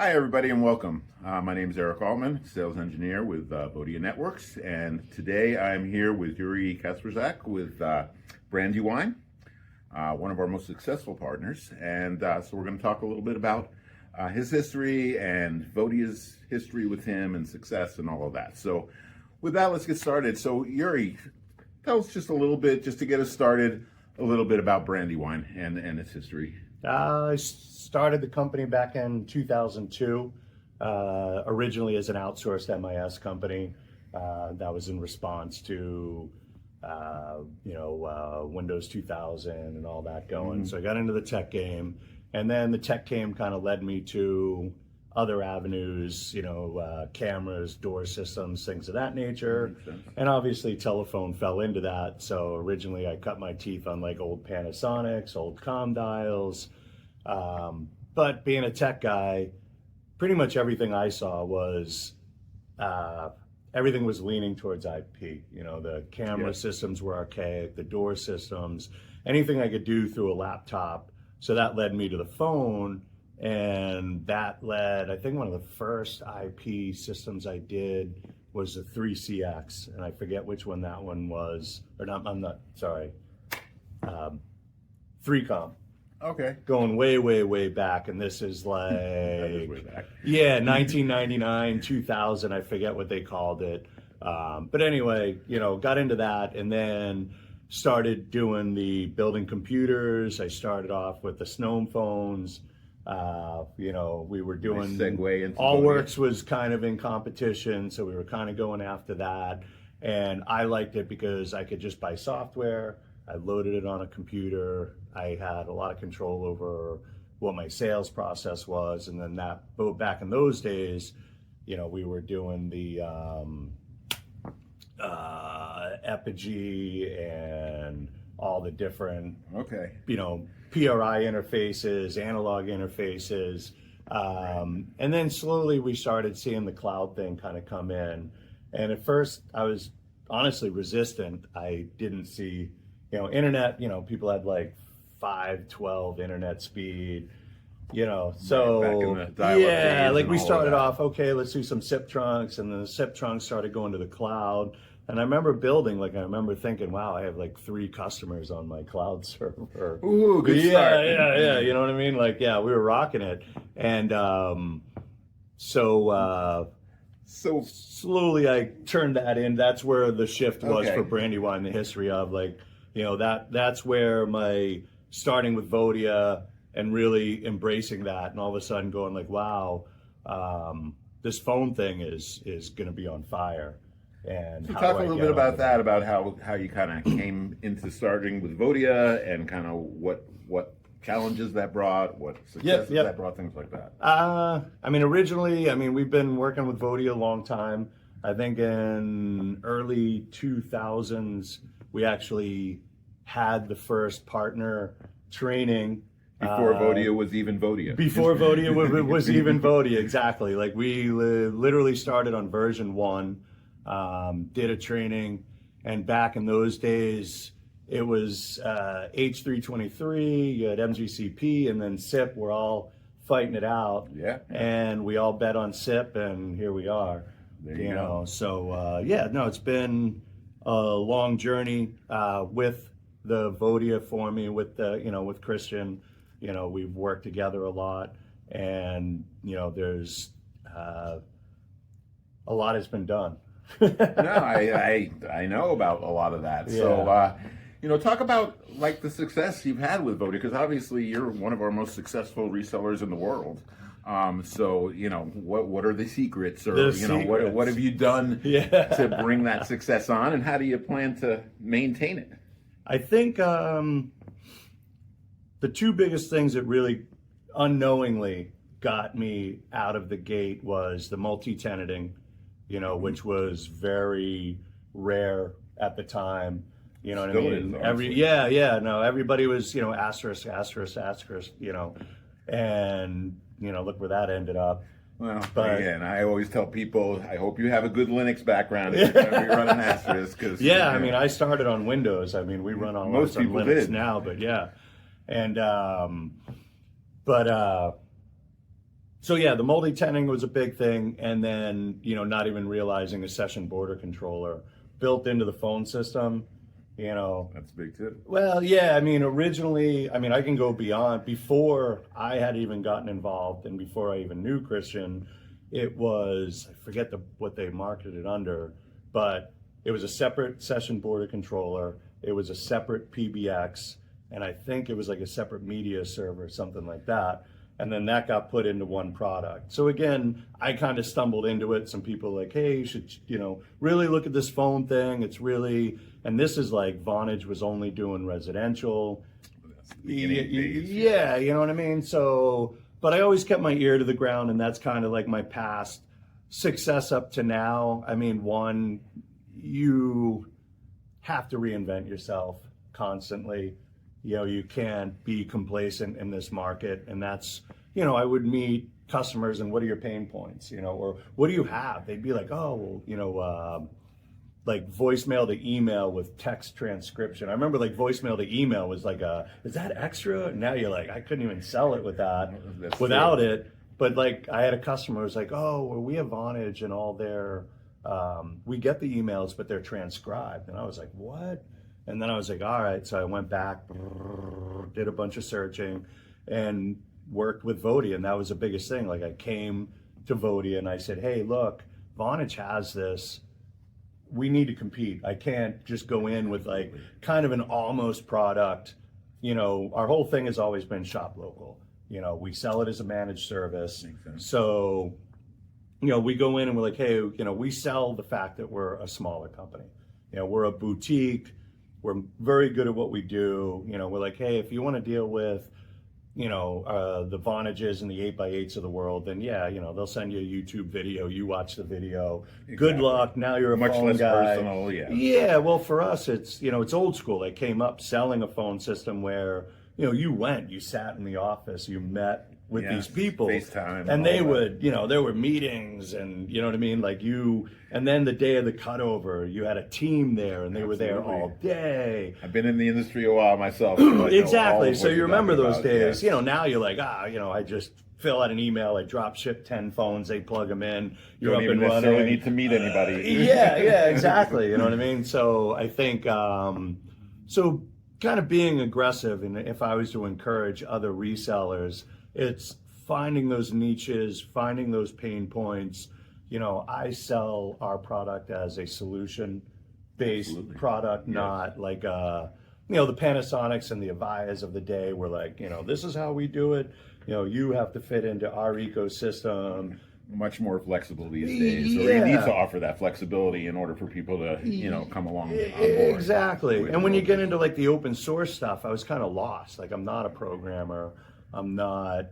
Hi, everybody, and welcome. My name is Eric Altman, sales engineer with Vodia Networks, and today I'm here with Yori Kasprzak with Brandywine, one of our most successful partners. And so we're going to talk a little bit about his history and Vodia's history with him and success and all of that. So with that, let's get started. So Yori, tell us just a little bit, just to get us started, a little bit about Brandywine and its history. I started the company back in 2002, originally as an outsourced MIS company. That was in response to, Windows 2000 and all that going. So I got into the tech game, and then the tech game kind of led me to other avenues, cameras, door systems, things of that nature. And obviously telephone fell into that. So originally I cut my teeth on like old Panasonics, old comm dials. But being a tech guy, pretty much everything I saw was, everything was leaning towards IP. The camera systems were archaic, the door systems, anything I could do through a laptop. So that led me to the phone. And that led, I think one of the first IP systems I did was the 3CX, and I forget which one that one was, or not, I'm not, sorry, 3Com. Okay. Going way, way, way back, and this is like, That is way back. Yeah, 1999, 2000, I forget what they called it. But anyway, got into that, and then started doing the building computers. I started off with the Snom phones. We were doing, Nice segue into Allworks was kind of in competition, so we were kind of going after that. And I liked it because I could just buy software. I loaded it on a computer. I had a lot of control over what my sales process was. And then back in those days, we were doing the Epigee and all the different, PRI interfaces, analog interfaces. And then slowly we started seeing the cloud thing kind of come in. And at first I was honestly resistant. I didn't see, internet, people had like 512 internet speed, so back in the dial-up days we and all started of that. off, okay, let's do some SIP trunks, and then the SIP trunks started going to the cloud. And I remember thinking, wow, I have like 3 customers on my cloud server. Ooh, good start. Yeah. You know what I mean? We were rocking it. And so slowly I turned that in. That's where the shift was for Brandywine, the history of that's where my starting with Vodia and really embracing that. And all of a sudden going like, wow, this phone thing is going to be on fire. And so talk a little bit about that, about how you kind of came into starting with Vodia and kind of what challenges that brought, what successes that brought, things like that. Originally, we've been working with Vodia a long time. I think in early 2000s, we actually had the first partner training. Before Vodia was even Vodia. Before Vodia was even Vodia, exactly. We literally started on version 1. Did a training, and back in those days, it was H323, you had MGCP, and then SIP. We're all fighting it out. Yeah. And we all bet on SIP, and here we are. There you go. So, it's been a long journey with the Vodia for me, with with Christian. We've worked together a lot, and, there's a lot has been done. No, I know about a lot of that. Yeah. So, talk about the success you've had with Vodia, because obviously you're one of our most successful resellers in the world. So, what are the secrets, or what have you done to bring that success on, and how do you plan to maintain it? I think the 2 biggest things that really unknowingly got me out of the gate was the multi-tenanting, which was very rare at the time. You know what I mean? Everybody was, asterisk, and look where that ended up. Well, again, I always tell people, I hope you have a good Linux background if you're going to be running asterisk. I started on Windows. We run on most people Linux did now, but yeah. And, So yeah, the multi-tenanting was a big thing, and then not even realizing a session border controller built into the phone system. That's big too. Well, yeah, I mean, originally, I can go beyond. Before I had even gotten involved, and before I even knew Christian, it was, I forget what they marketed it under, but it was a separate session border controller. It was a separate PBX, and I think it was like a separate media server, something like that. And then that got put into one product. So again, I kind of stumbled into it. Some people were like, hey, you should, really look at this phone thing. It's really, and this is like Vonage was only doing residential. Yeah, you know what I mean? So, but I always kept my ear to the ground, and that's kind of like my past success up to now. I mean, one, you have to reinvent yourself constantly. You can't be complacent in this market, and that's, I would meet customers and what are your pain points, or what do you have? They'd be like, oh, well, like voicemail to email with text transcription. I remember like voicemail to email was like is that extra? And now you're like, I couldn't even sell it without it. But like I had a customer who was like, oh, well, we have Vonage and all their, we get the emails, but they're transcribed. And I was like, what? And then I was like, all right. So I went back, did a bunch of searching, and worked with Vodia. And that was the biggest thing. Like I came to Vodia and I said, hey, look, Vonage has this. We need to compete. I can't just go in with like kind of an almost product. Our whole thing has always been shop local. We sell it as a managed service. So, we go in and we're like, hey, we sell the fact that we're a smaller company. We're a boutique. We're very good at what we do. We're like, hey, if you want to deal with, the Vonages and the 8x8s of the world, then yeah, they'll send you a YouTube video. You watch the video. Exactly. Good luck. Now you're a much phone less guy. Personal. Yeah. Yeah. Well, for us, it's it's old school. They came up selling a phone system where you sat in the office, you met with these people, FaceTime, and they would, there were meetings, and you know what I mean, like and then the day of the cutover, you had a team there, and they were there all day. I've been in the industry a while myself. So exactly. So you remember those days. Yes. Now you're like, I just fill out an email, I drop ship 10 phones, they plug them in, you're Don't up and even necessarily running. need to meet anybody. Yeah, exactly. You know what I mean? So I think, so kind of being aggressive, and if I was to encourage other resellers, it's finding those niches, finding those pain points. I sell our product as a solution-based product, not like the Panasonics and the Avayas of the day were like, this is how we do it. You have to fit into our ecosystem. Much more flexible these days. So you need to offer that flexibility in order for people to, come along on board. Exactly. And when you get into like the open source stuff, I was kind of lost. Like I'm not a programmer. I'm not,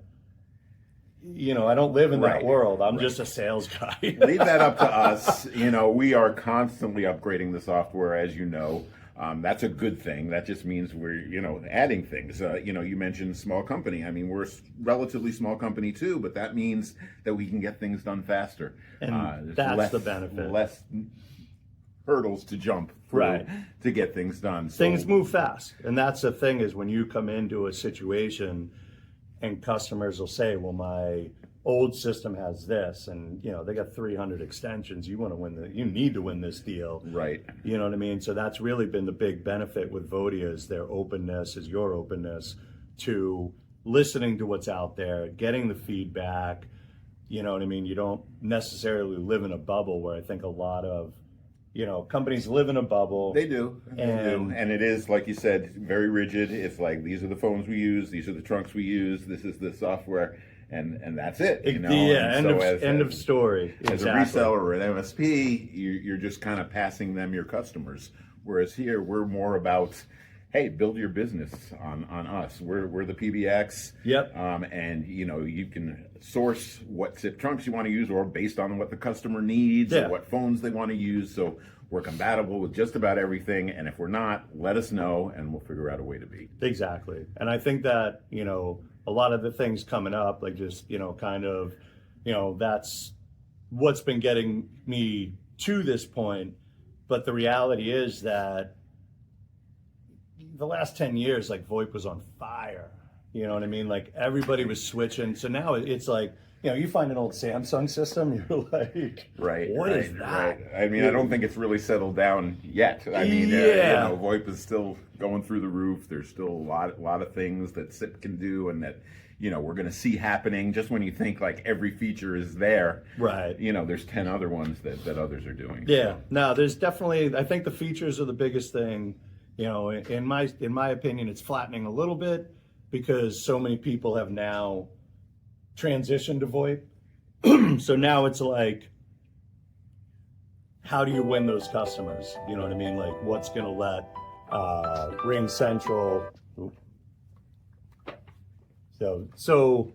I don't live in that world. I'm just a sales guy. Leave that up to us. We are constantly upgrading the software, as you know. That's a good thing. That just means we're, adding things. You mentioned small company. I mean, we're a relatively small company too, but that means that we can get things done faster. And that's the benefit. Less hurdles to jump through to get things done. So, things move fast. And that's the thing is when you come into a situation and customers will say, well, my old system has this, and they got 300 extensions. You need to win this deal. Right. You know what I mean? So that's really been the big benefit with Vodia is their openness, is your openness to listening to what's out there, getting the feedback. You know what I mean? You don't necessarily live in a bubble where I think a lot of companies live in a bubble. They do. And it is, like you said, very rigid. It's like, these are the phones we use, these are the trunks we use, this is the software, and that's it. Yeah, end of story. As a reseller or an MSP, you're just kind of passing them your customers. Whereas here, we're more about, hey, build your business on us. We're the PBX. Yep. And you can source what SIP trunks you want to use, or based on what the customer needs, or what phones they want to use. So we're compatible with just about everything. And if we're not, let us know, and we'll figure out a way to be. Exactly. And I think that a lot of the things coming up, like just that's what's been getting me to this point. But the reality is that the last 10 years, like VoIP was on fire. You know what I mean? Like everybody was switching. So now it's like, you find an old Samsung system, you're like, Right. what right, is that? Right. I mean, I don't think it's really settled down yet. I mean, VoIP is still going through the roof. There's still a lot of things that SIP can do, and that we're going to see happening. Just when you think like every feature is there, right? There's 10 other ones that others are doing. Yeah. No, there's definitely. I think the features are the biggest thing. In my opinion, it's flattening a little bit because so many people have now transitioned to VoIP. So now it's like, how do you win those customers? You know what I mean? Like, what's going to let Ring Central? So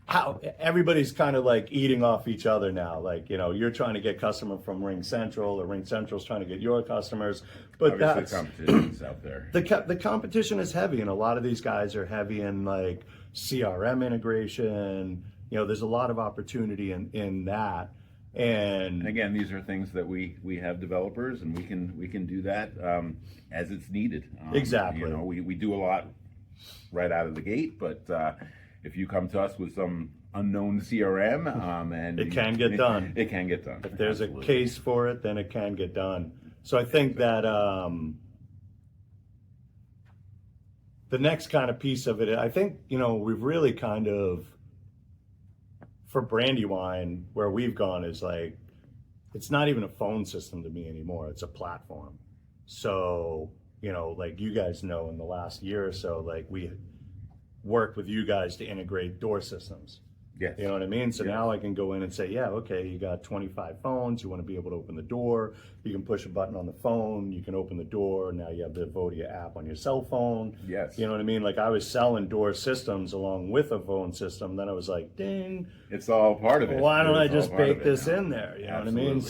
how everybody's kind of like eating off each other now. Like, you're trying to get customer from Ring Central, or Ring Central's trying to get your customers. But obviously, competition's out there. The competition is heavy, and a lot of these guys are heavy in like CRM integration. There's a lot of opportunity in that. And again, these are things that we have developers, and we can do that as it's needed. Exactly. We do a lot right out of the gate, but if you come to us with some unknown CRM, and it can get done. It can get done. If there's a case for it, then it can get done. So I think that the next kind of piece of it, I think, we've really kind of, for Brandywine, where we've gone is like, it's not even a phone system to me anymore. It's a platform. So, like you guys know, in the last year or so, like we worked with you guys to integrate door systems. Yes. You know what I mean? So now I can go in and say, yeah, okay, you got 25 phones. You want to be able to open the door. You can push a button on the phone. You can open the door. Now you have the Vodia app on your cell phone. Yes. You know what I mean? Like, I was selling door systems along with a phone system. Then I was like, ding. It's all part of it. Why don't I It's just all part bake of it this now. in there? You know Absolutely. what I mean?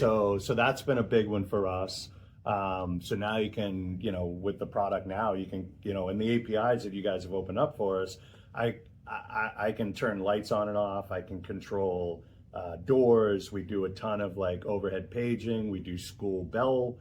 So that's been a big one for us. So now you can, with the product now, you can, and the APIs that you guys have opened up for us, I can turn lights on and off. I can control doors. We do a ton of like overhead paging. We do school bell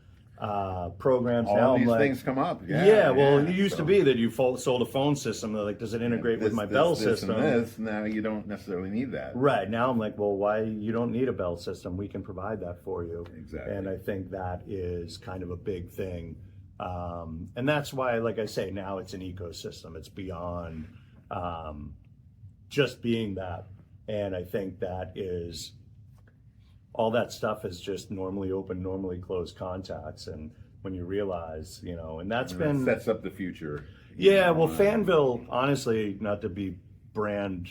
programs. All now these I'm like, things come up. well, it used to be that you sold a phone system. They're like, does it integrate with my bell system? And this. Now you don't necessarily need that. Right. Now I'm like, well, why? You don't need a bell system. We can provide that for you. Exactly. And I think that is kind of a big thing. And that's why, like I say, now it's an ecosystem. It's beyond just being that. And I think that is, all that stuff is just normally open, normally closed contacts. And when you realize, and that's been... That sets up the future. Yeah, well, Fanville, honestly, not to be brand,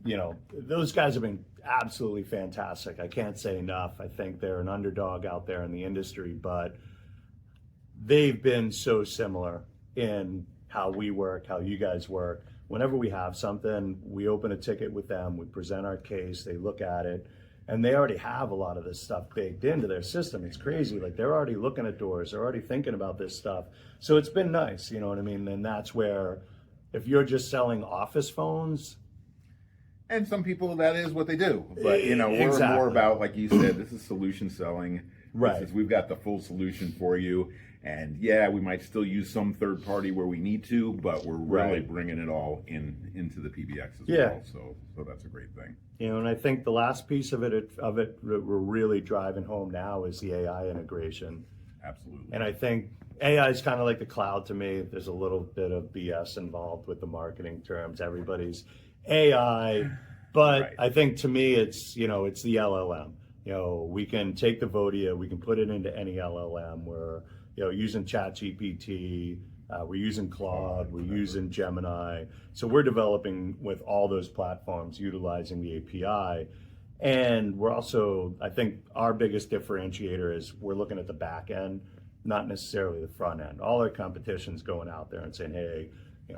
those guys have been absolutely fantastic. I can't say enough. I think they're an underdog out there in the industry, but they've been so similar in how we work, how you guys work. Whenever we have something, we open a ticket with them, we present our case, they look at it, and they already have a lot of this stuff baked into their system. It's crazy. Like, they're already looking at doors, they're already thinking about this stuff. So it's been nice, you know what I mean? And that's where, if you're just selling office phones, and some people, that is what they do. But, we're Exactly. more about, like you said, this is solution selling. Right. This is, we've got the full solution for you. And yeah, we might still use some third party where we need to, but we're really Right. bringing it all into the PBX as Yeah. well. So that's a great thing. and I think the last piece of it we're really driving home now is the AI integration. Absolutely. And I think AI is kind of like the cloud to me. There's a little bit of BS involved with the marketing terms. Everybody's AI, but Right. I think to me it's it's the LLM. We can take the Vodia, we can put it into any LLM. We're using ChatGPT, we're using Claude, we're using Gemini. So we're developing with all those platforms, utilizing the API. And we're also, I think our biggest differentiator is we're looking at the back end, not necessarily the front end. All our competition's going out there and saying, hey,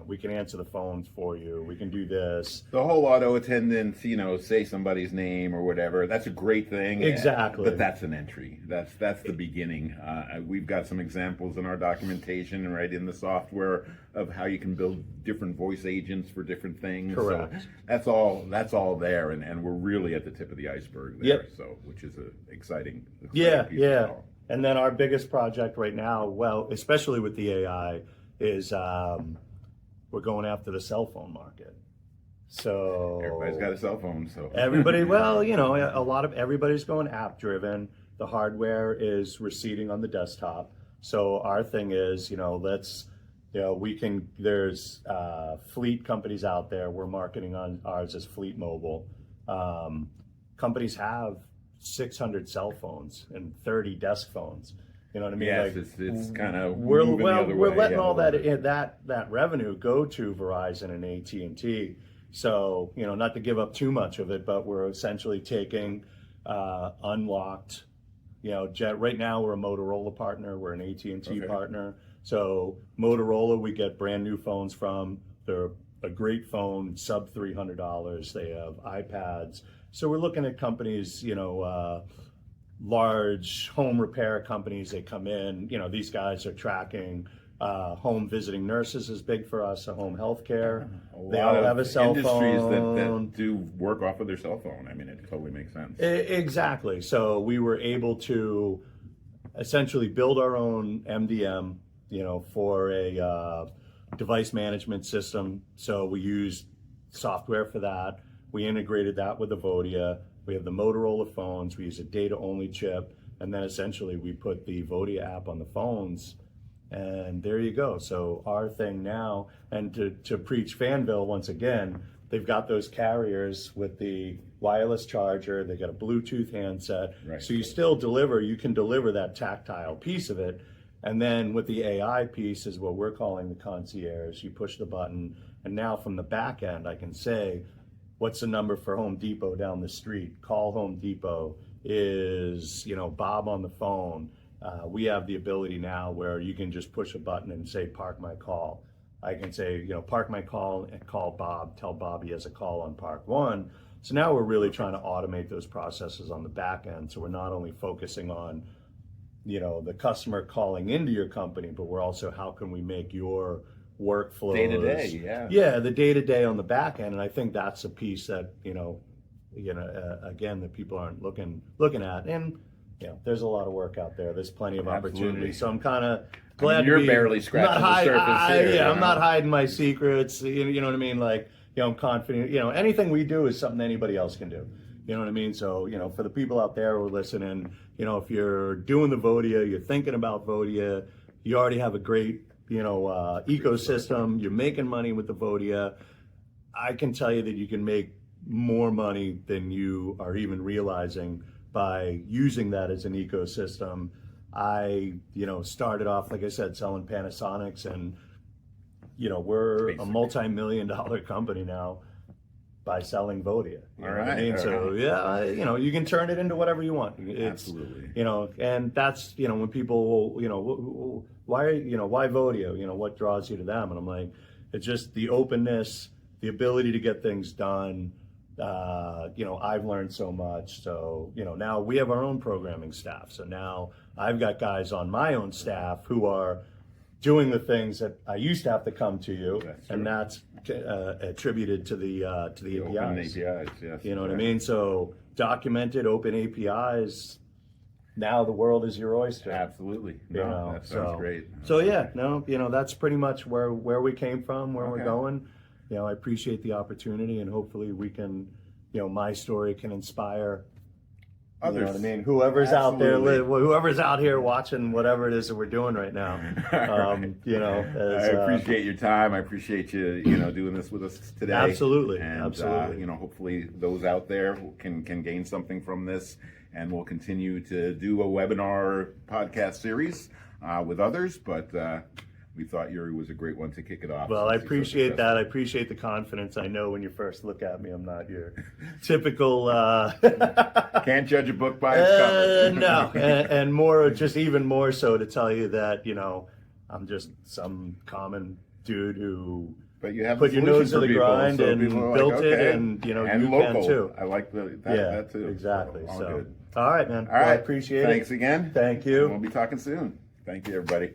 we can answer the phones for you, we can do this. The whole auto attendant, say somebody's name or whatever, that's a great thing. Exactly. But that's an entry. That's the beginning. We've got some examples in our documentation, right, in the software of how you can build different voice agents for different things. Correct. So that's all there, and we're really at the tip of the iceberg there. Yep. So, which is a exciting piece Yeah. of all. And then our biggest project right now, well, especially with the AI, is we're going after the cell phone market. So everybody's got a cell phone, so everybody, well, everybody's going app driven. The hardware is receding on the desktop. So our thing is, there's fleet companies out there. We're marketing on ours as Fleet Mobile. Companies have 600 cell phones and 30 desk phones. You know what I mean? Yes, it's kind of we're we're letting all that revenue go to Verizon and AT&T. So, not to give up too much of it, but we're essentially taking unlocked, right now we're a Motorola partner, we're an AT&T partner. So Motorola, we get brand new phones from. They're a great phone, sub $300. They have iPads. So we're looking at companies, large home repair companies. They come in, these guys are tracking home visiting nurses is big for us, home health care. They all have a cell industries phone. that do work off of their cell phone. I mean, it totally makes sense. Exactly. So we were able to essentially build our own MDM, for a device management system. So we used software for that. We integrated that with the Vodia. We have the Motorola phones. We use a data-only chip. And then essentially we put the Vodia app on the phones. And there you go. So our thing now, and to preach Fanville once again, they've got those carriers with the wireless charger. They got a Bluetooth handset. Right. So you can deliver that tactile piece of it. And then with the AI piece is what we're calling the concierge. You push the button, and now from the back end, I can say, what's the number for Home Depot down the street? Call Home Depot. Is, Bob on the phone? We have the ability now where you can just push a button and say, park my call. I can say, park my call and call Bob, tell Bob he has a call on park one. So now we're really trying to automate those processes on the back end. So we're not only focusing on, the customer calling into your company, but we're also, how can we make your workflows Day to day, yeah, the day to day on the back end. And I think that's a piece that, again, that people aren't looking at. And there's a lot of work out there. There's plenty of opportunity. So I'm kind of glad you're barely scratching the surface here. I'm not hiding my secrets. You know what I mean? Like, I'm confident. Anything we do is something anybody else can do. You know what I mean? So, for the people out there who are listening, if you're doing the Vodia, you're thinking about Vodia, you already have a great, ecosystem. You're making money with the Vodia. I can tell you that you can make more money than you are even realizing by using that as an ecosystem. I, started off, like I said, selling Panasonics, and, we're a multi-million-dollar company now by selling Vodia. All right. So, yeah, you can turn it into whatever you want. It's, Absolutely. And that's, when people, why Vodia? What draws you to them? And I'm like, it's just the openness, the ability to get things done. I've learned so much. So, now we have our own programming staff. So now I've got guys on my own staff who are doing the things that I used to have to come to you, and that's attributed to the APIs. Open APIs, yes. You know what I mean? So documented open APIs. Now the world is your oyster. Absolutely. That sounds great. So that's pretty much where we came from, where we're going. I appreciate the opportunity, and hopefully we can, my story can inspire others. You know what I mean? Whoever's out there, whoever's out here watching whatever it is that we're doing right now. I appreciate your time. I appreciate you, doing this with us today. Absolutely. And, absolutely. hopefully those out there can gain something from this, and we'll continue to do a webinar podcast series with others, but we thought Yori was a great one to kick it off. Well, I appreciate that. I appreciate the confidence. I know when you first look at me, I'm not your typical... Can't judge a book by its cover. No, and more, just even more so to tell you that, I'm just some common dude who but you have put your nose to the grind so and built it, and, and you local. can too. I like that too. Exactly. So, all good. All right, man. All right. Well, I appreciate it. Thanks again. Thank you. And we'll be talking soon. Thank you, everybody.